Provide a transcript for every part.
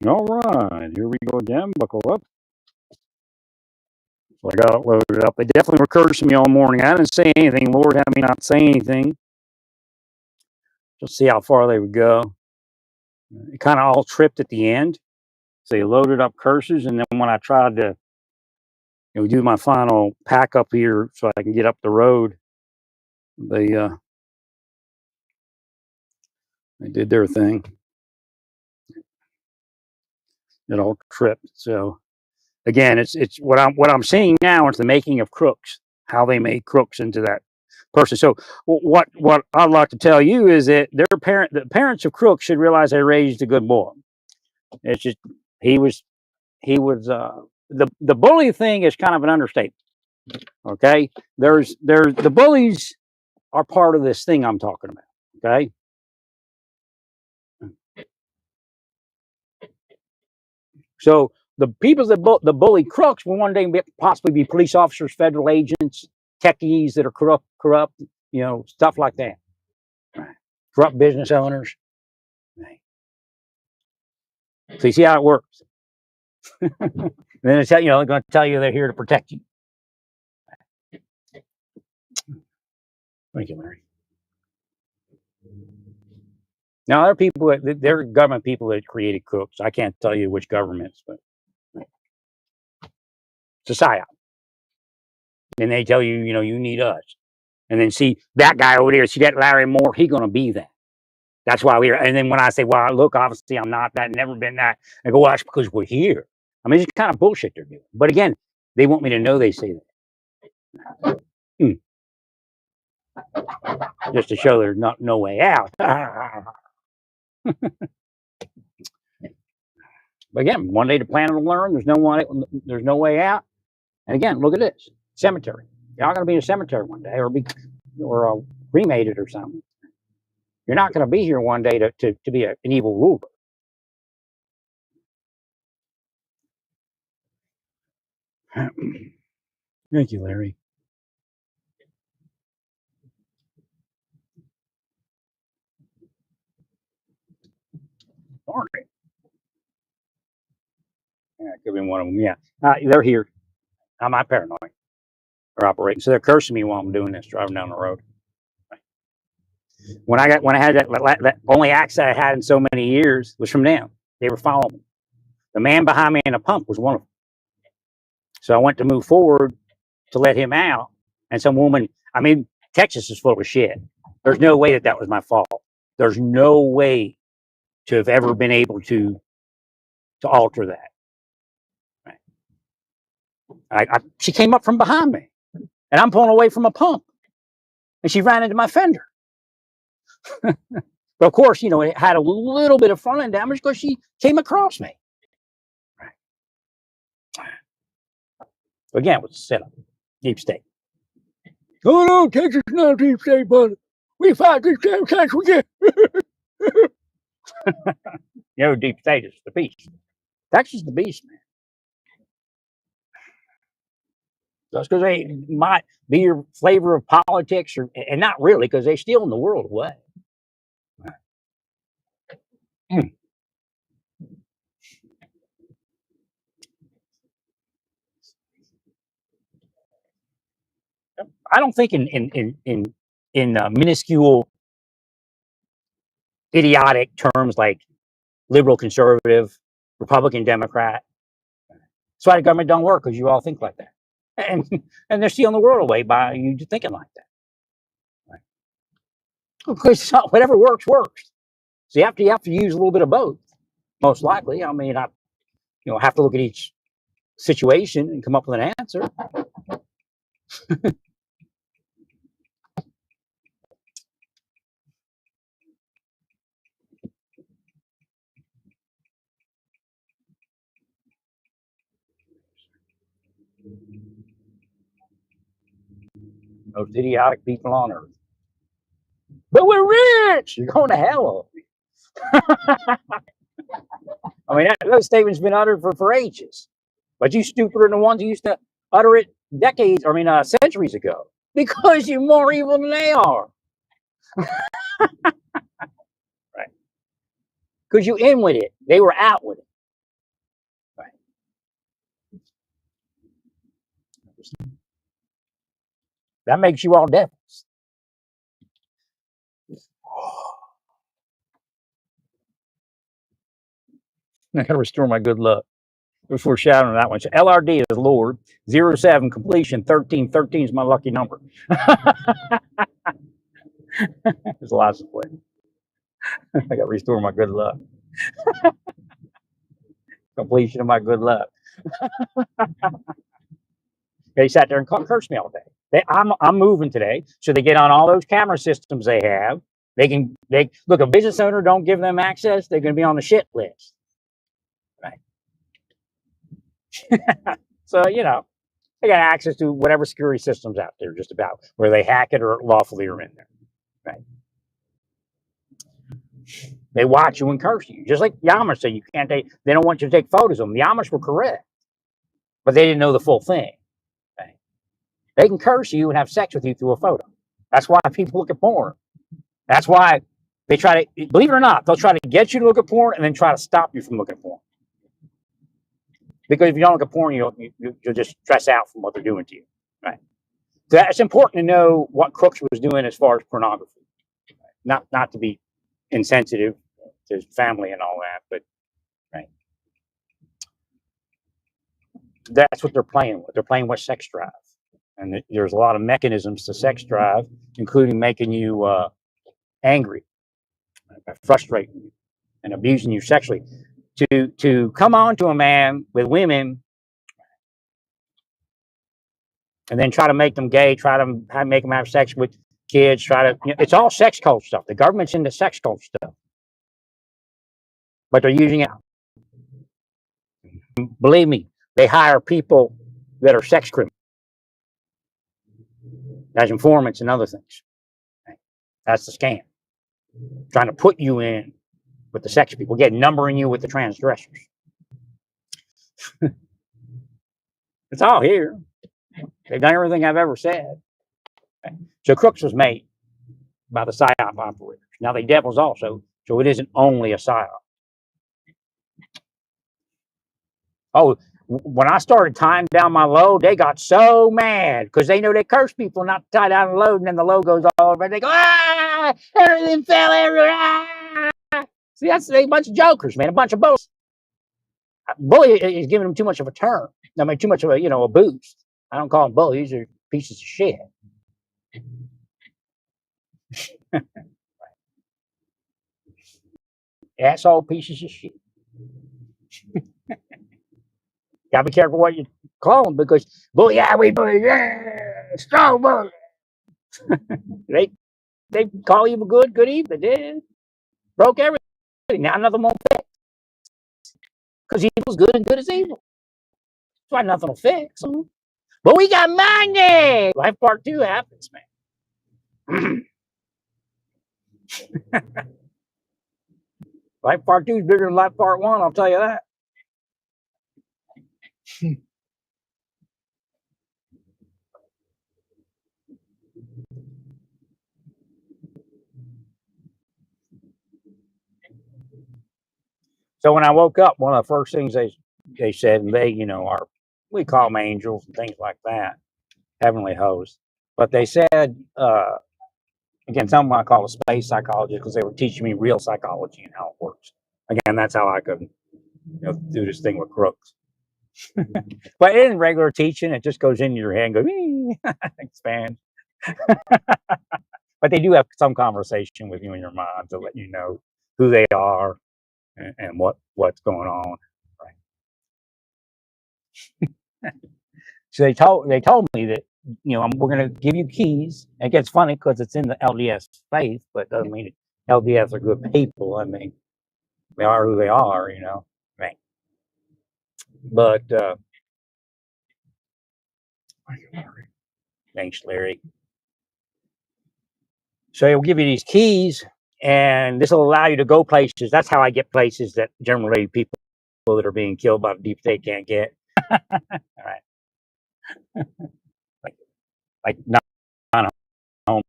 All right, here we go again. Buckle up. So I got it loaded up. It definitely recurs to me all morning. I didn't say anything. Lord, have me not say anything. Just see how far they would go. It kind of all tripped at the end. So they loaded up curses, and then when I tried to, do my final pack up here so I can get up the road, they did their thing. It all tripped. So again, it's what I'm seeing now is the making of crooks, how they made crooks into that person. So what I'd like to tell you is that the parents of crooks should realize they raised a good boy. It's just he was the bully thing is kind of an understatement. Okay, there's the bullies are part of this thing I'm talking about. Okay, so the people that the bully crooks will one day possibly be police officers, federal agents, techies that are corrupt, stuff like that. Corrupt business owners. So you see how it works. And then they're going to tell you they're here to protect you. Thank you, Larry. Now there are people there are government people that created crooks. I can't tell you which governments, but it's a psyop. And they tell you, you need us. And then see that guy over there, see that Larry Moore, he's going to be that. That's why we're. And then when I say, well, look, obviously I'm not that, never been that, I go, well, that's because we're here. I mean, it's kind of bullshit they're doing. But again, they want me to know they say that. Just to show there's no way out. But again, one day the planet will learn there's no way out. And again, look at this cemetery. Y'all gonna be in a cemetery one day, or cremated or something. You're not gonna be here one day to be an evil ruler. Thank you, Larry. Darn it. Yeah, it could have been one of them. Yeah, they're here. I'm not paranoid. They're operating, so they're cursing me while I'm doing this, driving down the road. When I had that only access I had in so many years was from them. They were following me. The man behind me in a pump was one of them. So I went to move forward to let him out, and some woman. I mean, Texas is full of shit. There's no way that was my fault. There's no way to have ever been able to alter that. She came up from behind me, and I'm pulling away from a pump, and she ran into my fender. But of course, it had a little bit of front end damage because she came across me. Again, it was a setup. Deep state. Oh no, Texas is not a deep state, but we fight this damn chance we get. Deep state is the beast. Texas is the beast, man. Just because they might be your flavor of politics, and not really, because they're stealing the world away. Mm. I don't think in minuscule, idiotic terms like liberal, conservative, Republican, Democrat. That's why the government don't work, because you all think like that, and they're stealing the world away by you thinking like that. Right? Because whatever works works. So you have to use a little bit of both, most likely. I mean, I have to look at each situation and come up with an answer. Most idiotic people on earth. But we're rich. You're going to hell. I mean, those statements been uttered for ages. But you stupider than the ones who used to utter it centuries ago. Because you're more evil than they are. Right. Because you in with it. They were out with it. That makes you all devils. I gotta restore my good luck. Before shouting that one. So LRD is Lord. 07 completion. 1313 is my lucky number. There's lots of plays. I got to restore my good luck. Completion of my good luck. They sat there and cursed me all day. I'm moving today, so they get on all those camera systems they have. They look, a business owner don't give them access, they're going to be on the shit list. Right. So, they got access to whatever security systems out there, just about, where they hack it or lawfully are in there. Right. They watch you and curse you, just like the Amish say you can't take. They don't want you to take photos of them. The Amish were correct, but they didn't know the full thing. Right. They can curse you and have sex with you through a photo. That's why people look at porn. That's why they try to, believe it or not, they'll try to get you to look at porn and then try to stop you from looking at porn. Because if you don't look at porn, you'll just stress out from what they're doing to you. Right. So it's important to know what Crooks was doing as far as pornography. Not to be insensitive to his family and all that, but right. That's what they're playing with. They're playing with sex drive. And there's a lot of mechanisms to sex drive, including making you angry, frustrating you, and abusing you sexually. To come on to a man with women and then try to make them gay, try to make them have sex with kids, it's all sex cult stuff. The government's into sex cult stuff. But they're using it. Believe me, they hire people that are sex criminals as informants and other things. That's the scam. Trying to put you in with the sex people, numbering you with the transgressors. It's all here. They've done everything I've ever said. So Crooks was made by the PSYOP operators. Now they devils also, so it isn't only a PSYOP. Oh, when I started tying down my load, they got so mad because they know they curse people not to tie down the load, and then the load goes all over. They go, everything fell everywhere. See, that's a bunch of jokers, man, a bunch of bullies. Bully is giving them too much of a term. I mean, too much of a boost. I don't call them bullies; they're pieces of shit. Asshole pieces of shit. Gotta be careful what you call them, because bully, we bully, strong bully. they call you good evening, did. Broke everything. Now nothing won't fix. Because evil's good and good is evil. That's why nothing will fix. But we got money. Life Part 2 happens, man. Life Part 2 is bigger than Life Part 1, I'll tell you that. So when I woke up, one of the first things they said, and they, we call them angels and things like that, heavenly hosts. But they said, again, some of them I call a space psychologist, because they were teaching me real psychology and how it works. Again, that's how I could do this thing with Crooks. But in regular teaching, it just goes into your head and goes, expands. But they do have some conversation with you in your mind to let you know who they are and what's going on. Right. So they told me that we're going to give you keys. It gets funny because it's in the LDS faith, but it doesn't mean LDS are good people. I mean, they are who they are, Right. But thanks, Larry. So he'll give you these keys, and this will allow you to go places. That's how I get places that generally people that are being killed by the deep state can't get. All right. like not home.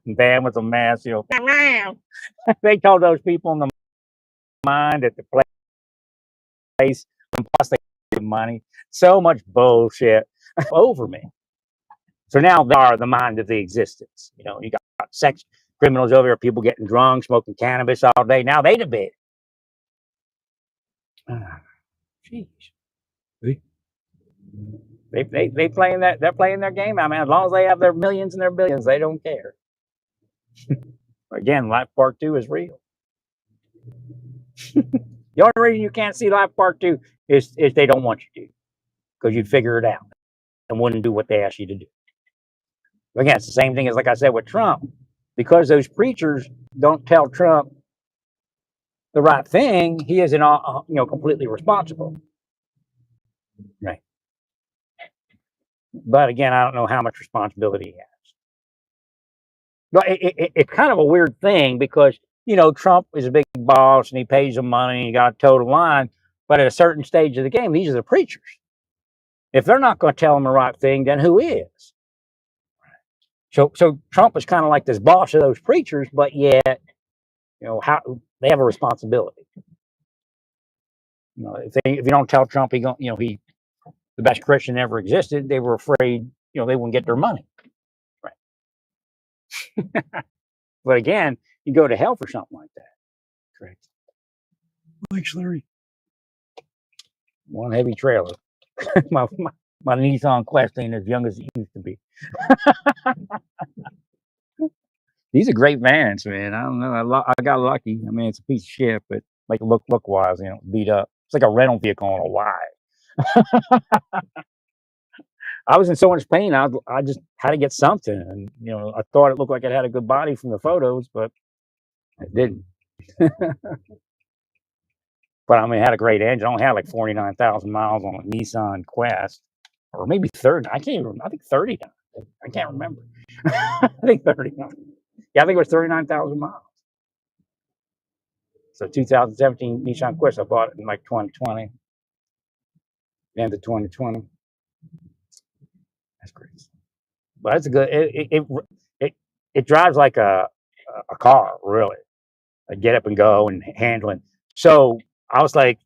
Van with a mask, they told those people in the mind at the place, and plus they give money. So much bullshit over me. So now they are the mind of the existence. You got sex criminals over here, people getting drunk, smoking cannabis all day. Now they debate. Jeez. They playing that, they're playing their game. I mean, as long as they have their millions and their billions, they don't care. Again, Life Part 2 is real. The only reason you can't see Life Part 2 is they don't want you to, because you'd figure it out and wouldn't do what they ask you to do. Again, it's the same thing as, like I said, with Trump. Because those preachers don't tell Trump the right thing, he isn't completely responsible. Right. But again, I don't know how much responsibility he has. But it's kind of a weird thing because, Trump is a big boss and he pays them money and he got a total line. But at a certain stage of the game, these are the preachers. If they're not going to tell them the right thing, then who is? So Trump is kind of like this boss of those preachers, but yet, how they have a responsibility. If you don't tell Trump he the best Christian ever existed, they were afraid, they wouldn't get their money. Right. But again, you go to hell for something like that. Correct. Thanks, Larry. One heavy trailer. my Nissan Quest ain't as young as it used to be. These are great vans, man. I don't know. I got lucky. I mean, it's a piece of shit, but like look wise, beat up. It's like a rental vehicle on a Y. I was in so much pain. I just had to get something, and I thought it looked like it had a good body from the photos, but it didn't. But I mean, it had a great engine. I only had like 49,000 miles on a Nissan Quest, or maybe 30. I can't even. I think 30. I can't remember. I think 30. Yeah, I think it was 39,000 miles. So 2017 Nissan Quest, I bought it in like 2020, end of 2020. That's crazy. But it's a good. It drives like a car, really. Get up and go and handling. So I was like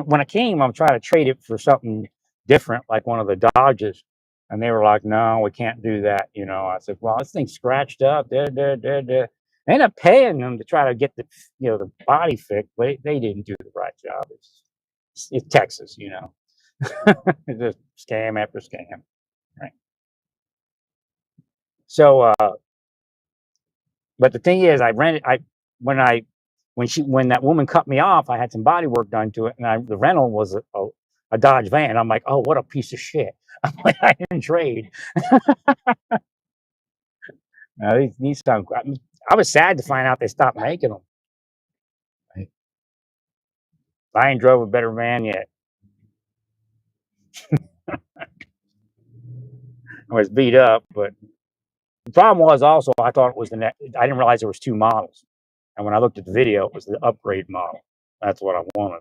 when I came, I'm trying to trade it for something different, like one of the Dodges. And they were like, no, we can't do that. I said, well, this thing's scratched up. I ended up paying them to try to get the body fixed, but they didn't do the right job. It's Texas, it's just scam after scam. Right. So, but the thing is, when that woman cut me off, I had some body work done to it, and the rental was a Dodge van. I'm like, oh, what a piece of shit! I'm like, I didn't trade. Now, these sound. I was sad to find out they stopped making them. I ain't drove a better van yet. I was beat up, but the problem was also I thought it was I didn't realize there was two models, and when I looked at the video, it was the upgrade model. That's what I wanted.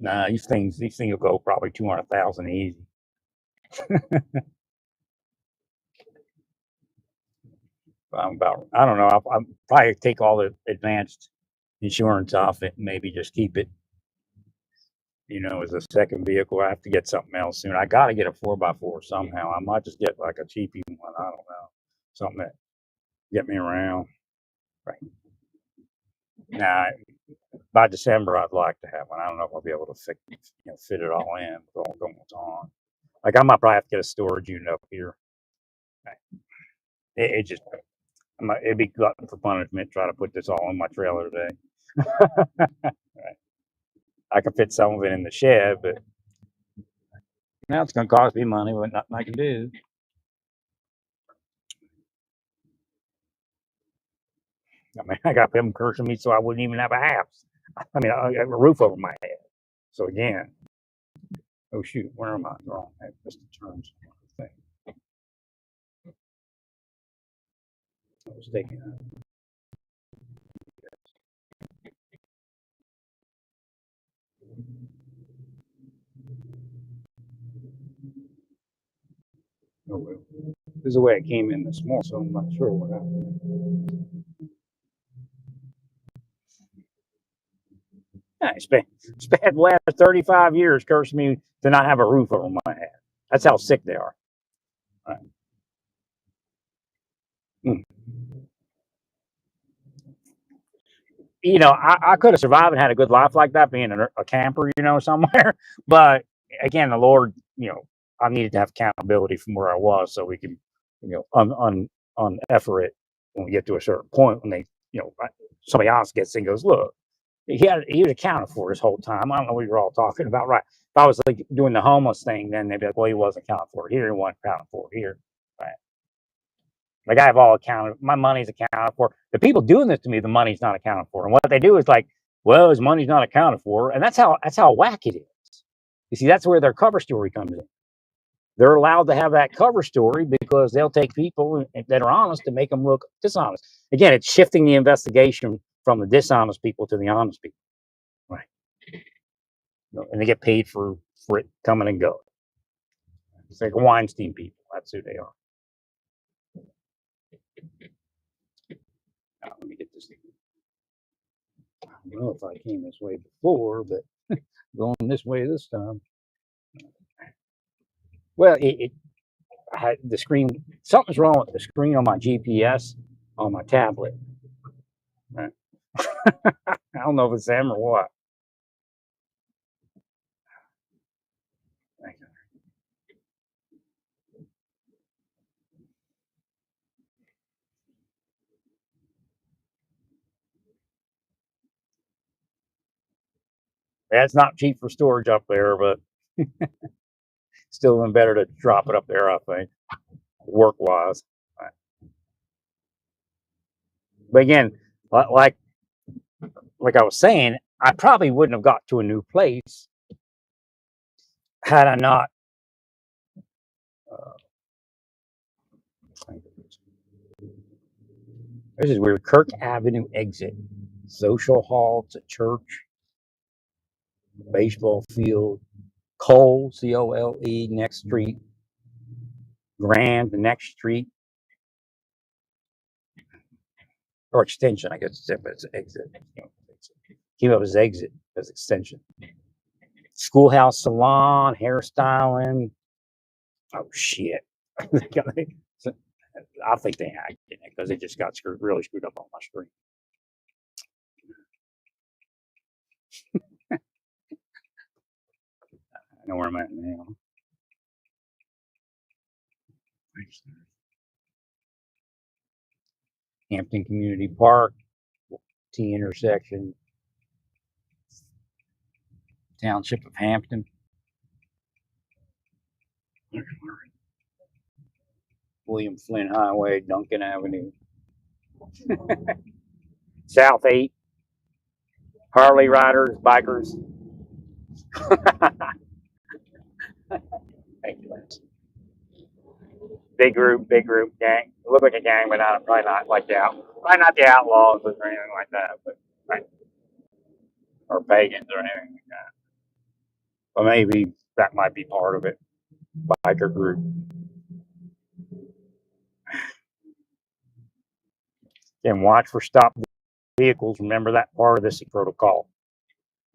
Nah, these things will go probably 200,000 easy. I don't know. I'll probably take all the advanced insurance off it and maybe just keep it, as a second vehicle. I have to get something else soon. I got to get a 4x4 somehow. I might just get like a cheapy one. I don't know. Something that get me around. Right. Now, by December, I'd like to have one. I don't know if I'll be able to fit it all in with all going on. Like I might probably have to get a storage unit up here. Right. It just, it'd be glutton for punishment trying to put this all in my trailer today. Right. I can fit some of it in the shed, but now it's going to cost me money, but nothing I can do. I mean, I got them cursing me so I wouldn't even have a house. I mean, I have a roof over my head. So again, oh shoot, where am I? Wrong. I missed the turns. Thing. I was taking it. Oh well. This is the way it came in this morning, so I'm not sure what happened. Yeah, spent the last 35 years cursing me to not have a roof over my head. That's how sick they are. Right. Mm. You know, I could have survived and had a good life like that, being a camper, you know, somewhere. But again, the Lord, you know, I needed to have accountability from where I was, so we can, you know, on effort it when we get to a certain point when they, you know, somebody else gets in and goes, look, he was accounted for this whole time. I don't know what you're all talking about, right? If I was like doing the homeless thing, then they'd be like, well, he wasn't accounted for here, he wasn't accounted for here, right? Like, I have all accounted. My money's accounted for. The people doing this to me, the money's not accounted for. And what they do is like, well, his money's not accounted for, and that's how whack it is. You see, that's where their cover story comes in. They're allowed to have that cover story because they'll take people that are honest and make them look dishonest. Again, it's shifting the investigation from the dishonest people to the honest people, right? And they get paid for it coming and going. It's like Weinstein people. That's who they are. Now, let me get this. I don't know if I came this way before, but going this way this time. Well, I had the screen. Something's wrong with the screen on my GPS on my tablet. Right. I don't know if it's them or what. Yeah, it's not cheap for storage up there, but still even better to drop it up there, I think, work wise. Right. But again, like I was saying, I probably wouldn't have got to a new place had I not. Uh, this is weird. Kirk Avenue exit, social hall to church, baseball field, Cole, Cole, next street, Grand, the next street, or extension, I guess it's exit. You know, keep up as exit as extension. Schoolhouse salon, hairstyling. Oh shit! I think they hacked it because it just got really screwed up on my screen. I know where I'm at now. Hampton Community Park, T intersection, Township of Hampton. William Flynn Highway, Duncan Avenue. South 8, Harley riders, bikers. Thank you, Lance. Big group, gang. Look like a gang, but not probably not like probably not the outlaws or anything like that, but right, or pagans or anything like that. But maybe that might be part of it. Biker group. And watch for stopped vehicles. Remember that part of this protocol.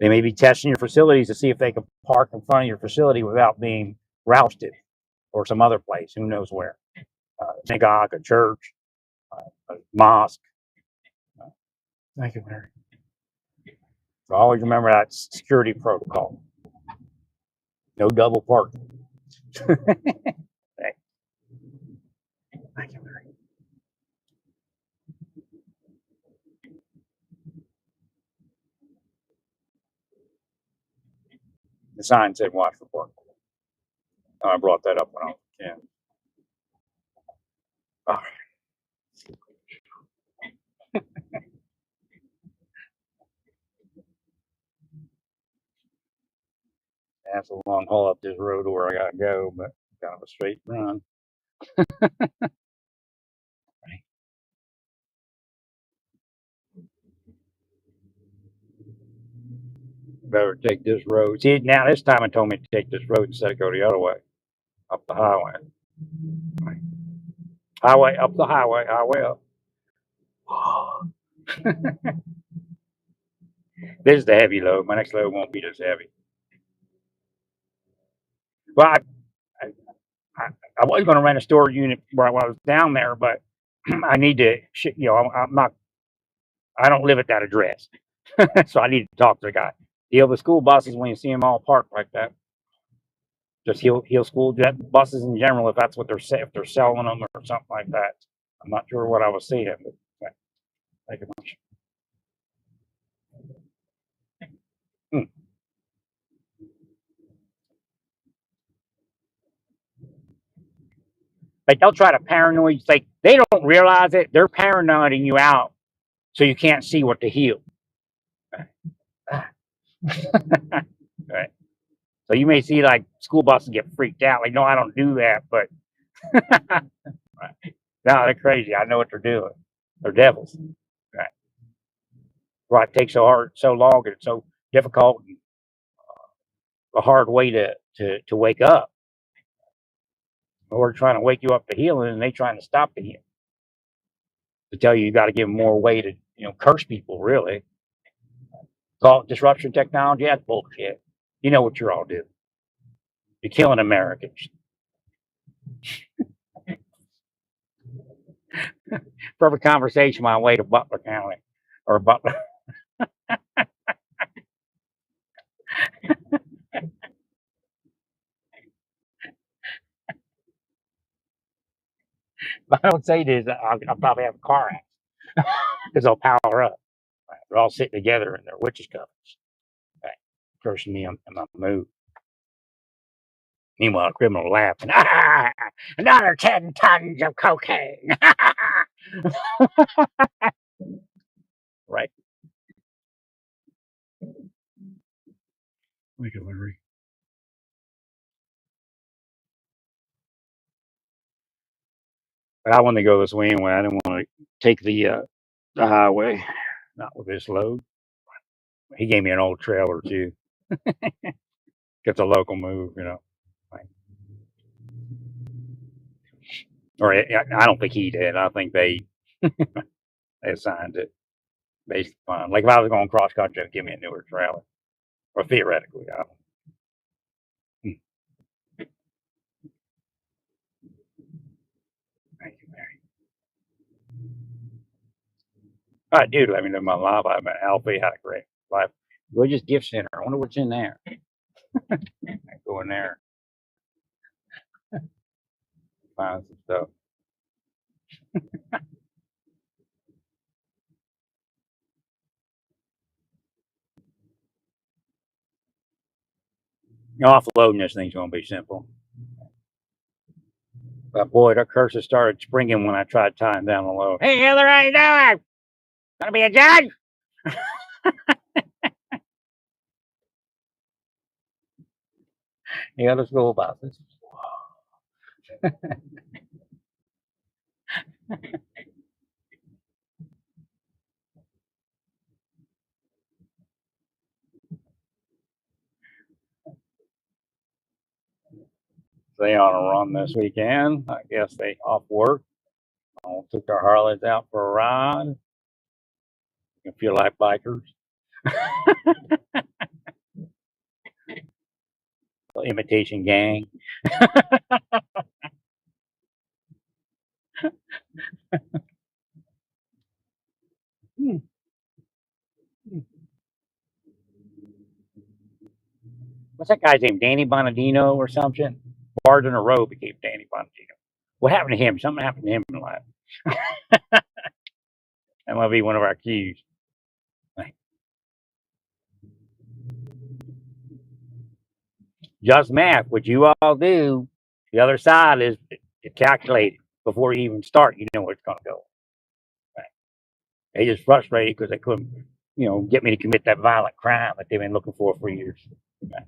They may be testing your facilities to see if they can park in front of your facility without being rousted or some other place. Who knows where? Synagogue, a church, a mosque. Thank you, Mary. So always remember that security protocol. No double parking. Thank you, Mary. The sign said watch for parking. I brought that up when I was a kid. All right. That's a long haul up this road where I gotta go, but kind of a straight run. Better take this road. See, now this time it told me to take this road instead of go the other way, up the highway. Highway up the highway up. This is the heavy load. My next load won't be this heavy. Well, I, I, I was going to rent a storage unit while I was down there, but I need to, I'm not, I don't live at that address. So I need to talk to the guy. The school buses, when you see them all parked like that, just he'll school jet buses in general, if that's what if they're selling them or something like that. I'm not sure what I was seeing, but thank you much. Hmm. Like they'll try to paranoid. It's like they don't realize it. They're paranoiding you out so you can't see what to heal. Right. So you may see like school buses get freaked out. Like, no, I don't do that. But right. No, they're crazy. I know what they're doing. They're devils. Right. Why it takes so long, and it's so difficult, and a hard way to wake up. We're trying to wake you up to healing, and they trying to stop the healing. To tell you got to give them more way to curse people. Really, call it disruption technology. That's bullshit. You know what you're all doing. You're killing Americans. Perfect conversation my way to Butler County or Butler. If I don't say this, I'll probably have a car accident because they'll power up. Right. They're all sitting together in their witches covers. Right. Cursing me in my mood. Meanwhile, a criminal laughing. Ah, another 10 tons of cocaine. Right. Make it Larry. But I wanted to go this way anyway. I didn't want to take the highway, not with this load. He gave me an old trailer too. It's a local move. Like, or I don't think he did. I think they assigned it based upon, like, if I was going cross country, they'd give me a newer trailer, or theoretically. I don't. Hmm. Thank you, Mary. All right, dude, let me live my life. I've been healthy, had a great life. Religious gift center. I wonder what's in there. I go in there, find some stuff. Offloading this thing's going to be simple. But boy, the curses started springing when I tried tying down the load. Hey, Heather, how you doing? Gonna be a judge? The other school buses. They on a run this weekend. I guess they off work. Took their Harleys out for a ride. You feel like bikers. Imitation gang. Hmm. What's that guy's name? Danny Bonadino or something? Bars in a row became Danny Bonadino. What happened to him? Something happened to him in life. That might be one of our cues. Just math, what you all do. The other side is to calculate it before you even start. You know where it's going to go. Right. They just frustrated because they couldn't, get me to commit that violent crime that they've been looking for years. Right.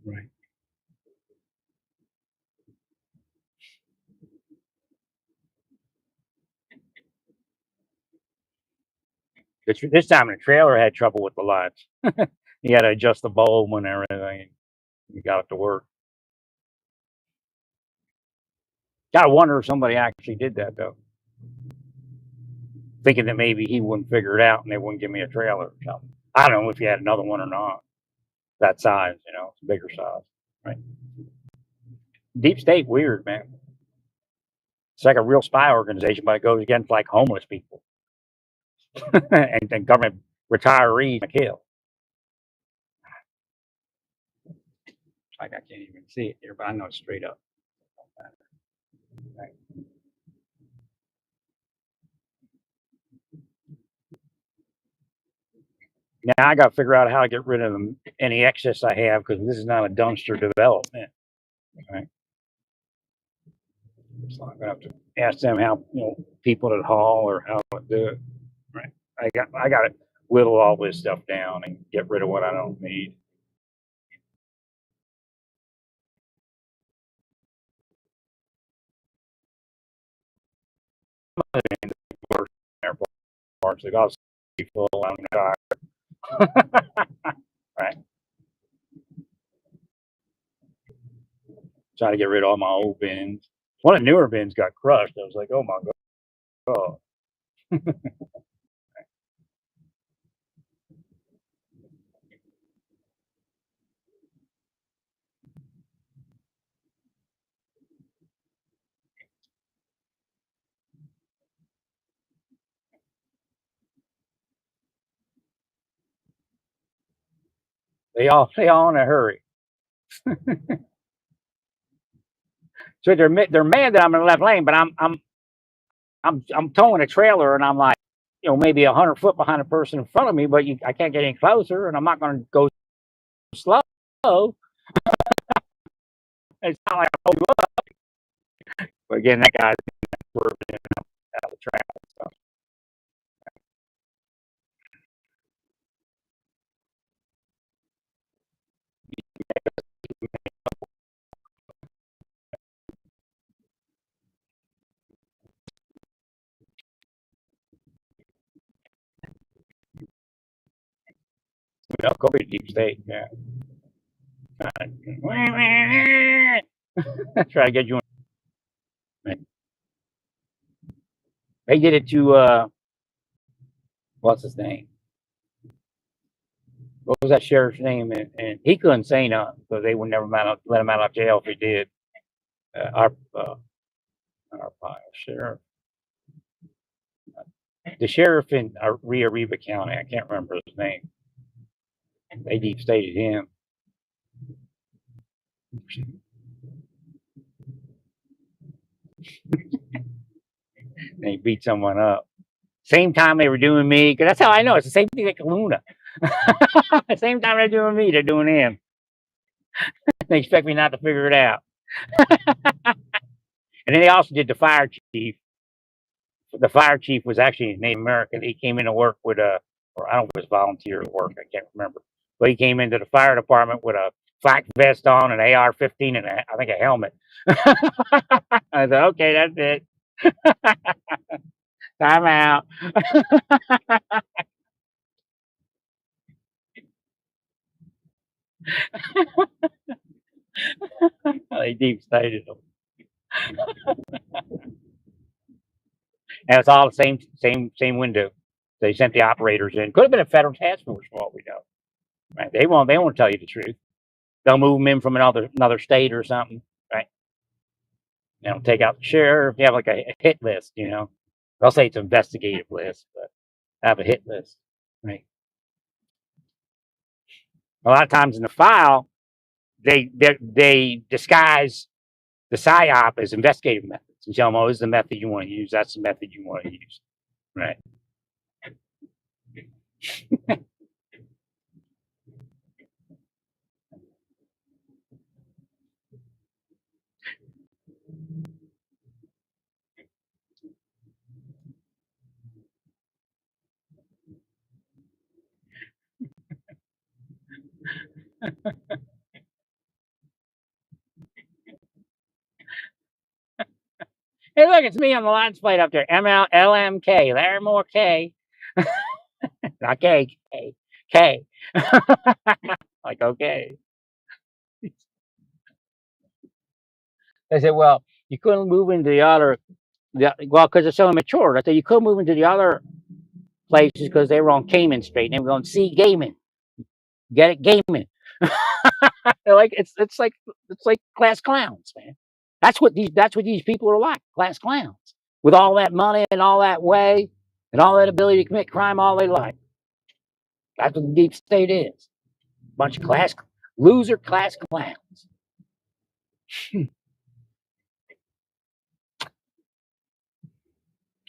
Right. This time the trailer had trouble with the lights. You got to adjust the bulb and everything. You got it to work. Gotta wonder if somebody actually did that though, thinking that maybe he wouldn't figure it out and they wouldn't give me a trailer or something. I don't know if he had another one or not. That size, it's a bigger size, right? Deep state, weird, man. It's like a real spy organization, but it goes against like homeless people and government retirees to kill. Like I can't even see it here, but I know it's straight up. Right. Now I got to figure out how to get rid of any excess I have because this is not a dumpster development. Right. So I'm gonna have to ask them how people at haul or how to do it. Right. I got to whittle all this stuff down and get rid of what I don't need. Airports, they got to be full. I'm tired. Right. Trying to get rid of all my old bins. One of the newer bins got crushed. I was like, oh my god. They all in a hurry. So they're mad that I'm in the left lane, but I'm towing a trailer and I'm like, maybe 100 foot behind the person in front of me, but I can't get any closer, and I'm not going to go slow. It's not like I hold you up. But again, that guy's out of the traffic. So. Go to deep state, yeah. Try to get you in. They did it to what's his name? What was that sheriff's name? And he couldn't say nothing because they would never let him out of jail if he did. Our sheriff, the sheriff in Rio Riva County. I can't remember his name. They deep stated him. They beat someone up. Same time they were doing me, because that's how I know. It's the same thing like Luna. The same time they're doing me, they're doing him. They expect me not to figure it out. And then they also did the fire chief. The fire chief was actually Native American. He came in to work with or I don't know if it was volunteer work, I can't remember. But he came into the fire department with a flak vest on, an AR-15, and I think a helmet. I said, okay, that's it. Time out. They deep stated them. And it's all the same window. They sent the operators in. Could have been a federal task force for all we know. Right? They won't tell you the truth. They'll move them in from another state or something, right? Take out the sheriff. You have like a hit list, They'll say it's an investigative list, but have a hit list, right? A lot of times in the file, they disguise the PSYOP as investigative methods and tell them, oh, this is the method you want to use. That's the method you want to use, right? Hey, look, it's me on the license plate up there. MLLMK, Larry Moore K. Not K, K. Like, okay. They said, well, You couldn't move into well, because it's so immature. I said you couldn't move into the other places because they were on Cayman Street and they were going, see, gaming. Get it? Gaming. Like it's like class clowns, man. That's what these people are like, class clowns. With all that money and all that way and all that ability to commit crime all they like. That's what the deep state is. Bunch of loser class clowns.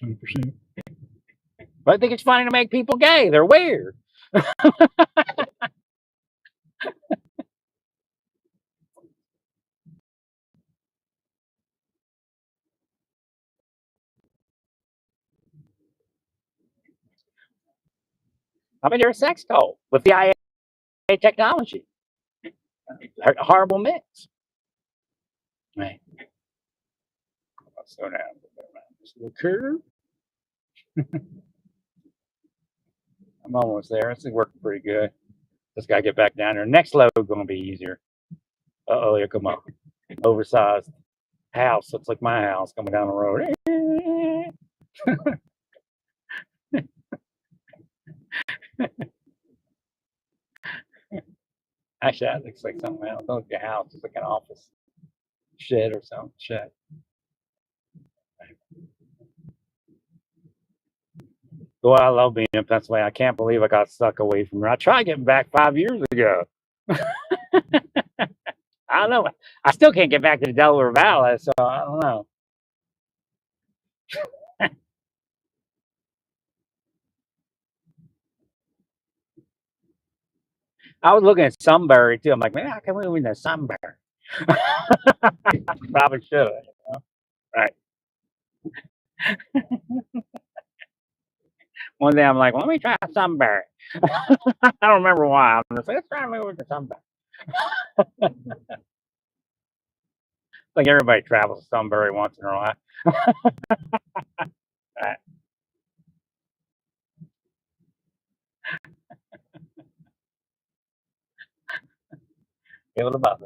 100%. But I think it's funny to make people gay. They're weird. I mean, they're a sex cult with the IA technology. A horrible mix. Right. I'll slow down. This little curve. I'm almost there. It's working pretty good. Just gotta get back down there. Next load gonna be easier. Uh-oh, here come up. Oversized house. Looks like my house coming down the road. Actually, that looks like something else. Don't look like a house. It's like an office shed or something. Shed. Boy, I love being in Pennsylvania. I can't believe I got stuck away from here. I tried getting back 5 years ago. I don't know. I still can't get back to the Delaware Valley, so I don't know. I was looking at Sunbury too. I'm like, man, how can we move into Sunbury? Probably should have. Right. One day I'm like, well, let me try Sunbury. I don't remember why. I'm just like, let's try to move into Sunbury. Like everybody travels to Sunbury once in a while. Right. Feel the buzz.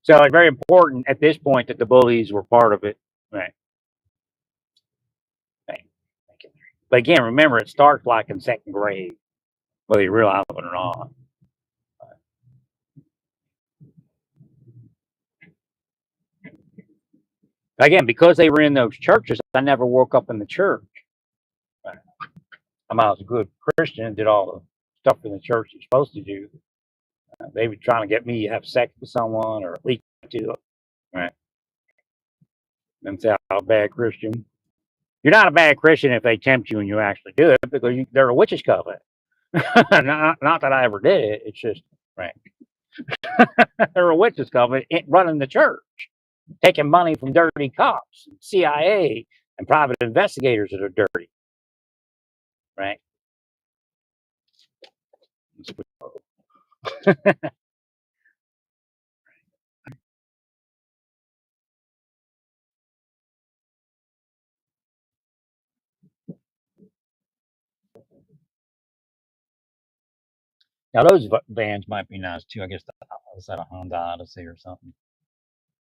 So it's very important at this point that the bullies were part of it. Right. Right. But again, remember, it starts like in second grade, whether you realize it or not. Again, because they were in those churches, I never woke up in the church. Right. I was a good Christian and did all the stuff in the church you're supposed to do. They were trying to get me to have sex with someone or at least do it. Right. Them say I'm a bad Christian. You're not a bad Christian if they tempt you and you actually do it because they're a witch's coven. Not that I ever did it. It's just, right. They're a witch's coven running the church, taking money from dirty cops, CIA, and private investigators that are dirty. Right. Now those vans might be nice too. I guess was that a Honda Odyssey or something,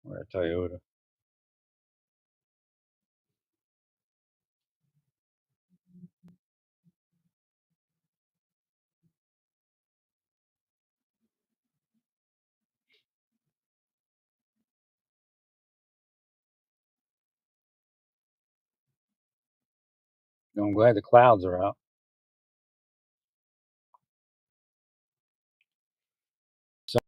or a Toyota. I'm glad the clouds are out. So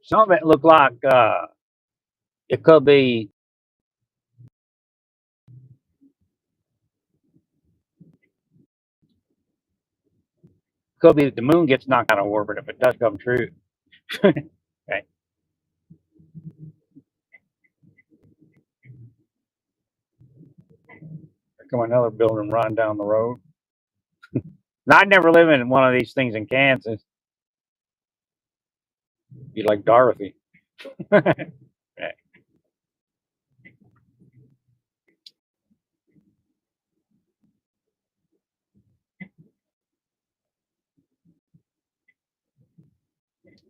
some of it looked like it could be could be that the moon gets knocked out of orbit if it does come true. Okay. There come another building running down the road. Now, I'd never live in one of these things in Kansas. Be like Dorothy. Okay.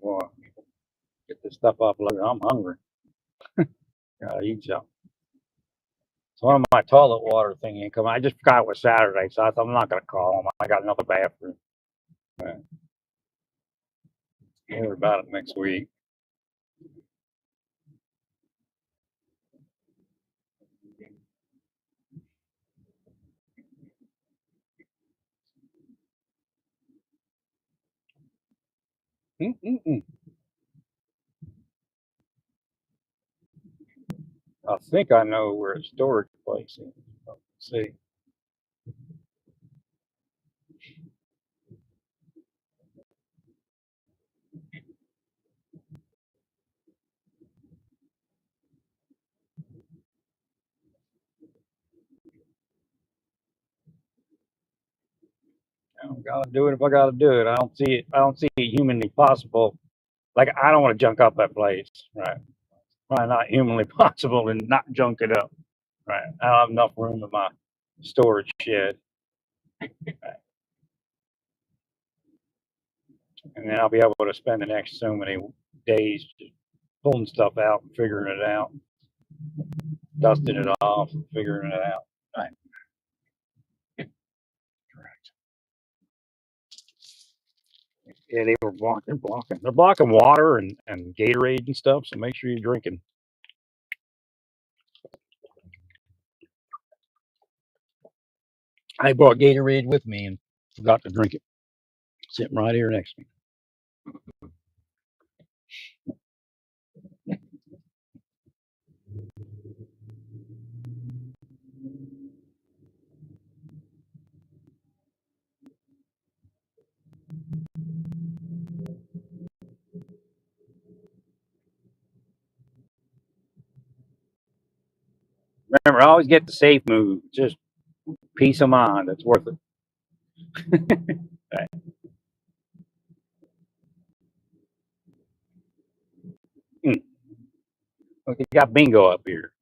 Well, get this stuff offloaded. I'm hungry. Gotta eat something. So one of my toilet water thing ain't coming. I just forgot it was Saturday, so I thought I'm not gonna call them. I got another bathroom. We'll hear about it next week. Mm-mm-mm. I think I know where a storage place is. Let's see. I don't gotta do it if I gotta do it. I don't see it. I don't see it humanly possible. Like I don't want to junk up that place. Right. Probably not humanly possible to not junk it up. Right. I don't have enough room in my storage shed. Right. And then I'll be able to spend the next so many days just pulling stuff out and figuring it out, dusting it off, and figuring it out. Right. Correct. Yeah, they were blocking. They're blocking water and Gatorade and stuff. So make sure you're drinking. I brought Gatorade with me and forgot to drink it. Sitting right here next to me. Remember, always get the safe move. Just peace of mind. It's worth it. Right. Mm. We got bingo up here.